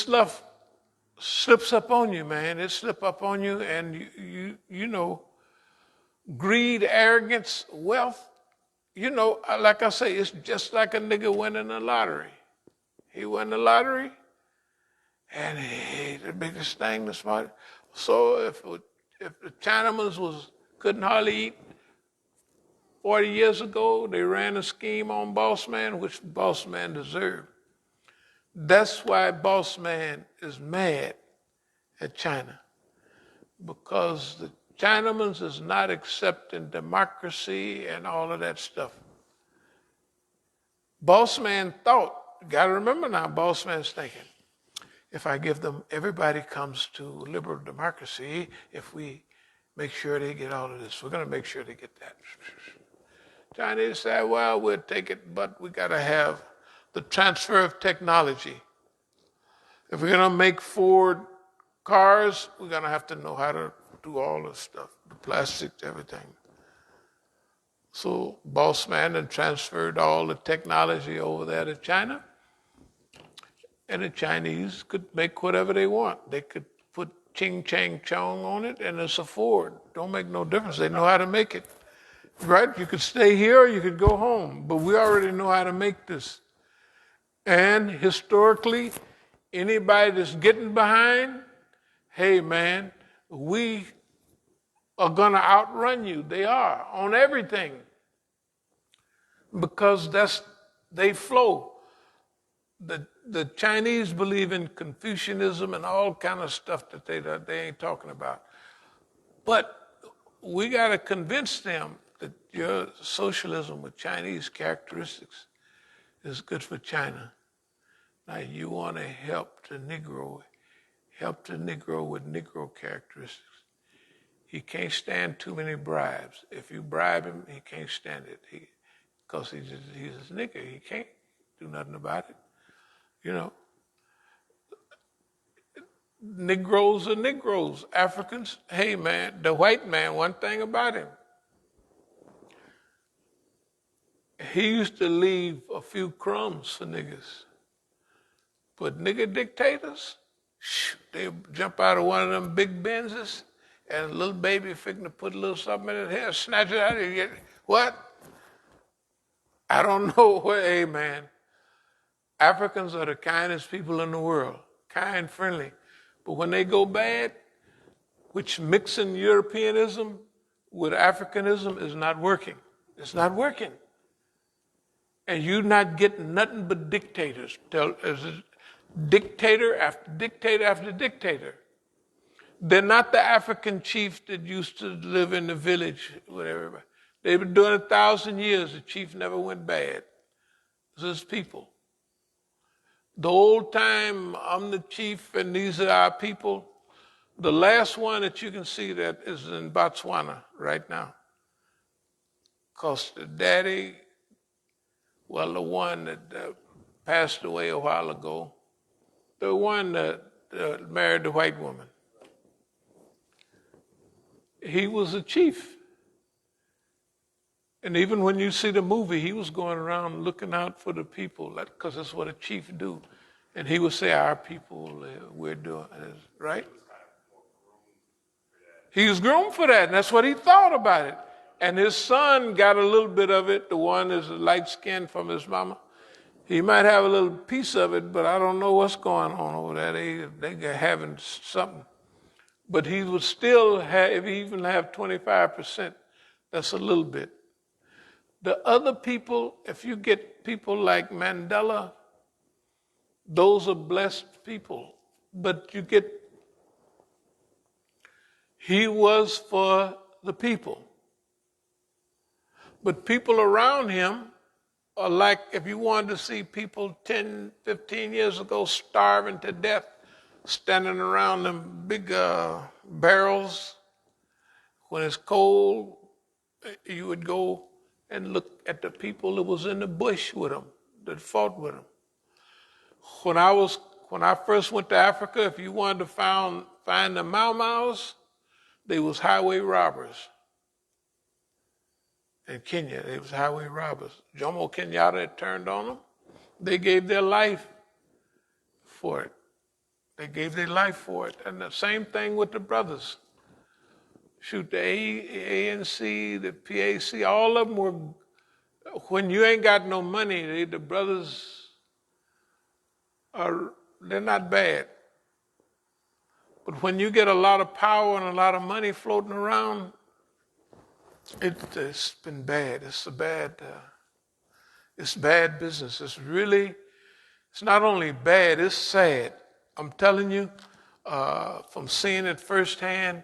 stuff slips up on you, man. It slip up on you, and you know, greed, arrogance, wealth. You know, like I say, it's just like a nigga winning the lottery. He won the lottery, and he the biggest thing, the smart. So if the Chinaman couldn't hardly eat 40 years ago, they ran a scheme on Boss Man, which Boss Man deserved. That's why Boss Man is mad at China, because the Chinaman is not accepting democracy and all of that stuff. Boss Man thought, you gotta remember now, Boss Man's thinking, if I give them, everybody comes to liberal democracy, if we make sure they get all of this, we're gonna make sure they get that. Chinese said, well, we'll take it, but we gotta have the transfer of technology. If we're gonna make Ford cars, we're gonna have to know how to do all this stuff, the plastics, everything. So Boss Man had transferred all the technology over there to China, and the Chinese could make whatever they want. They could put ching chang chong on it, and it's a Ford. Don't make no difference. They know how to make it. Right? You could stay here or you could go home, but we already know how to make this. And historically, anybody that's getting behind, hey man, we are gonna outrun you. They are on everything, because they flow. The Chinese believe in Confucianism and all kind of stuff that they ain't talking about. But we got to convince them that your socialism with Chinese characteristics is good for China. Now you want to help the Negro with Negro characteristics. He can't stand too many bribes. If you bribe him, he can't stand it. Because he's a nigger. He can't do nothing about it. You know, Negroes are Negroes. Africans, hey man, the white man, one thing about him, he used to leave a few crumbs for niggas. But nigger dictators, they jump out of one of them big Benzes, and a little baby fixing to put a little something in his hair, snatch it out of you. What? I don't know what, hey man. Africans are the kindest people in the world, kind, friendly. But when they go bad, which mixing Europeanism with Africanism is not working. It's not working. And you're not getting nothing but dictators. Dictator after dictator after dictator. They're not the African chief that used to live in the village with everybody. They've been doing 1,000 years. The chief never went bad. This is people. The old time, I'm the chief and these are our people. The last one that you can see that is in Botswana right now. Because the daddy, well, the one that passed away a while ago, the one that married the white woman, he was a chief. And even when you see the movie, he was going around looking out for the people, because that's what a chief do. And he would say, our people, we're doing this, right? He was groomed for that, and that's what he thought about it. And his son got a little bit of it, the one is light-skinned from his mama. He might have a little piece of it, but I don't know what's going on over there. They having something. But he would still have, if he even have 25%, that's a little bit. The other people, if you get people like Mandela, those are blessed people. But you get, he was for the people. But people around him are like, if you wanted to see people 10, 15 years ago starving to death, standing around them big barrels, when it's cold, you would go and look at the people that was in the bush with them, that fought with them. When I first went to Africa, if you wanted to find the Mau Maus, they was highway robbers. In Kenya, they was highway robbers. Jomo Kenyatta had turned on them. They gave their life for it. They gave their life for it. And the same thing with the brothers. Shoot, the ANC, the PAC, all of them were, when you ain't got no money, the brothers they're not bad. But when you get a lot of power and a lot of money floating around, it's been bad. It's bad business. It's not only bad, it's sad. I'm telling you, from seeing it firsthand,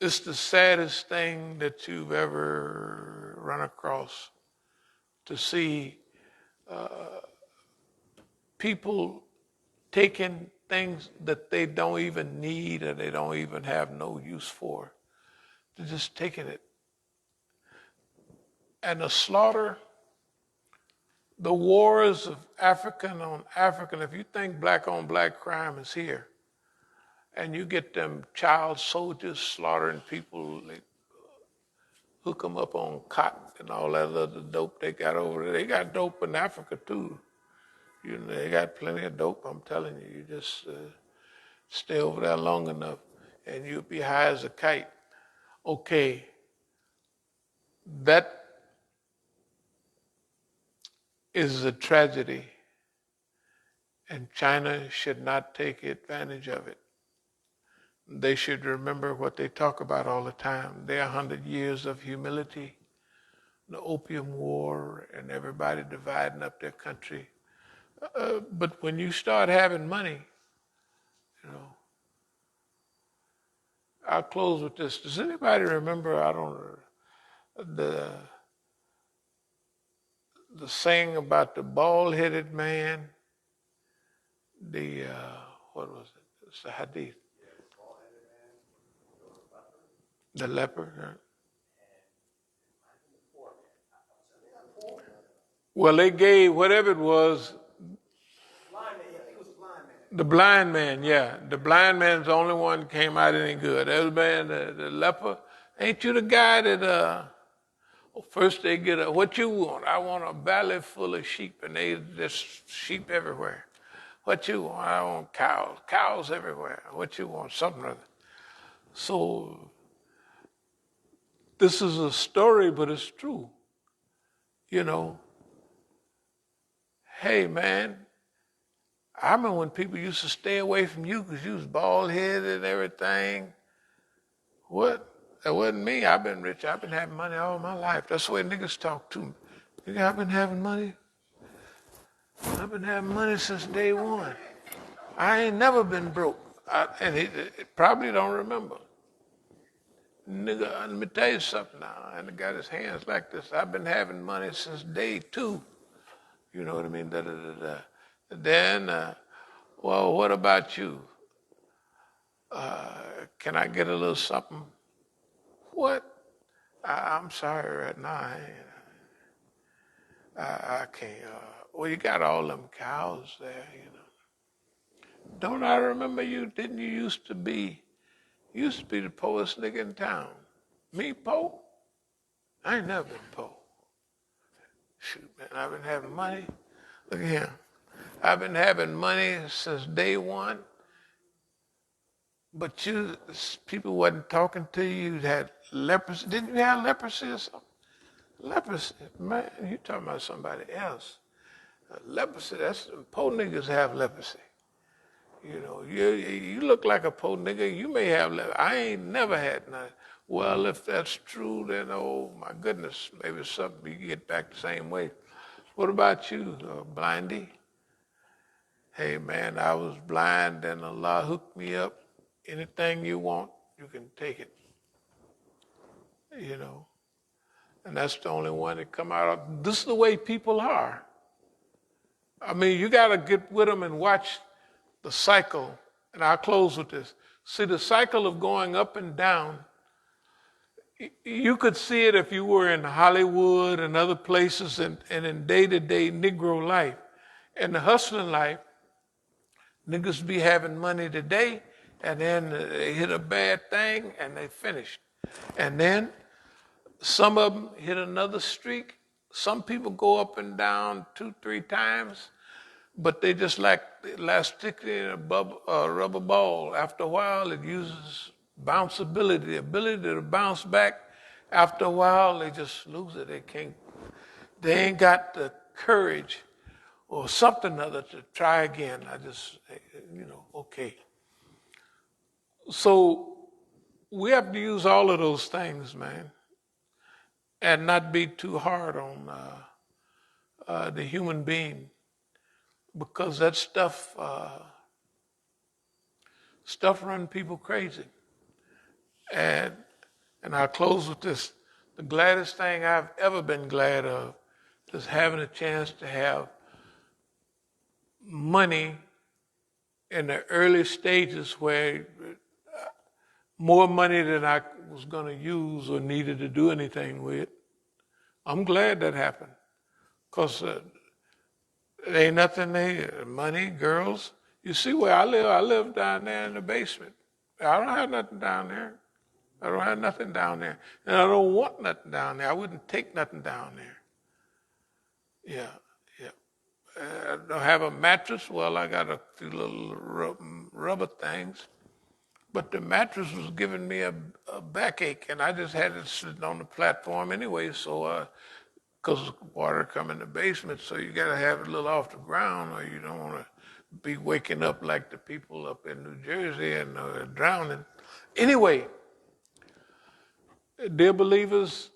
it's the saddest thing that you've ever run across, to see people taking things that they don't even need or they don't even have no use for. They're just taking it. And the slaughter, the wars of African on African, if you think black on black crime is here, and you get them child soldiers slaughtering people, they hook them up on cotton and all that other dope they got over there. They got dope in Africa too. You know, they got plenty of dope, I'm telling you. You just stay over there long enough and you'll be high as a kite. Okay, that is a tragedy, and China should not take advantage of it. They should remember what they talk about all the time. Their 100 years of humility, the Opium War, and everybody dividing up their country. But when you start having money, you know, I'll close with this. Does anybody remember, the saying about the bald-headed man, what was it? It's the hadith. The leper. Right? Well, they gave, whatever it was, the blind man, yeah. The blind man's the only one that came out any good. That man, the leper, ain't you the guy that, first they get what you want? I want a valley full of sheep, and there's sheep everywhere. What you want? I want cows everywhere. What you want? Something or other. So this is a story, but it's true. You know, hey man, I remember when people used to stay away from you because you was bald-headed and everything. What? That wasn't me. I've been rich. I've been having money all my life. That's the way niggas talk to me. Nigga, I've been having money. I've been having money since day one. I ain't never been broke. And he probably don't remember. Nigga, let me tell you something now. And he got his hands like this. I've been having money since day two. You know what I mean? Da, da, da, da. Then, well, what about you? Can I get a little something? What? I'm sorry right now. I can't. Well, you got all them cows there, you know. Don't I remember you? Didn't you used to be the poorest nigga in town? Me, poor? I ain't never been poor. Shoot, man, I've been having money. Look at him. I've been having money since day one. But people wasn't talking to you. You had leprosy. Didn't you have leprosy or something? Leprosy, man, you talking about somebody else. Leprosy, that's poor niggas have leprosy. You know, you look like a poor nigga. You may have leprosy. I ain't never had none. Well, if that's true, then oh my goodness, maybe something you can get back the same way. What about you, Blindy? Hey man, I was blind and Allah hooked me up. Anything you want, you can take it. You know, and that's the only one that come out of. This is the way people are. I mean, you got to get with them and watch the cycle. And I'll close with this. See, the cycle of going up and down, you could see it if you were in Hollywood and other places and in day-to-day Negro life. In the hustling life, niggas be having money today, and then they hit a bad thing, and they finished. And then some of them hit another streak. Some people go up and down 2-3 times, But they just like the elasticity in a rubber ball. After a while, it uses bounceability, the ability to bounce back. After a while, they just lose it. They ain't got the courage or something other to try again. Okay. So we have to use all of those things, man, and not be too hard on the human being, because that stuff run people crazy. And I'll close with this. The gladdest thing I've ever been glad of is having a chance to have money in the early stages, where more money than I was going to use or needed to do anything with. I'm glad that happened, because there ain't nothing there. Money, girls. You see where I live? I live down there in the basement. I don't have nothing down there. I don't have nothing down there. And I don't want nothing down there. I wouldn't take nothing down there. Yeah. I don't have a mattress. Well, I got a few little rubber things. But the mattress was giving me a backache, and I just had it sitting on the platform anyway, so because water come in the basement, so you got to have it a little off the ground, or you don't want to be waking up like the people up in New Jersey and drowning. Anyway, dear believers,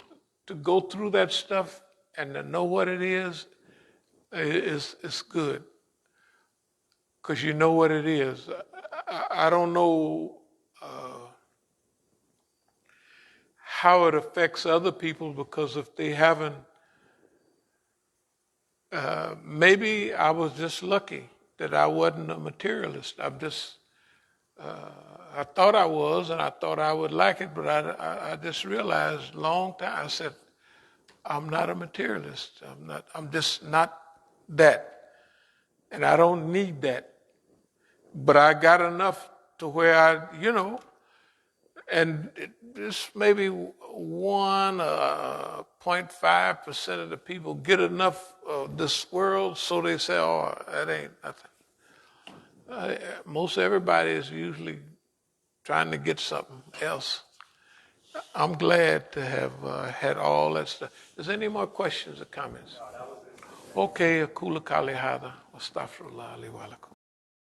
to go through that stuff and to know what it is good, because you know what it is. I don't know how it affects other people, because if they haven't, maybe I was just lucky that I wasn't a materialist. I thought I was, and I thought I would like it, but I just realized long time, I said, I'm not a materialist. I'm just not that. And I don't need that. But I got enough to where and just maybe 1.5% of the people get enough of this world, so they say, oh, that ain't nothing. Most everybody is usually trying to get something else. I'm glad to have had all that stuff. Is there any more questions or comments? Okay, akula kali hada, astaghfirullah alaihi wa lakum.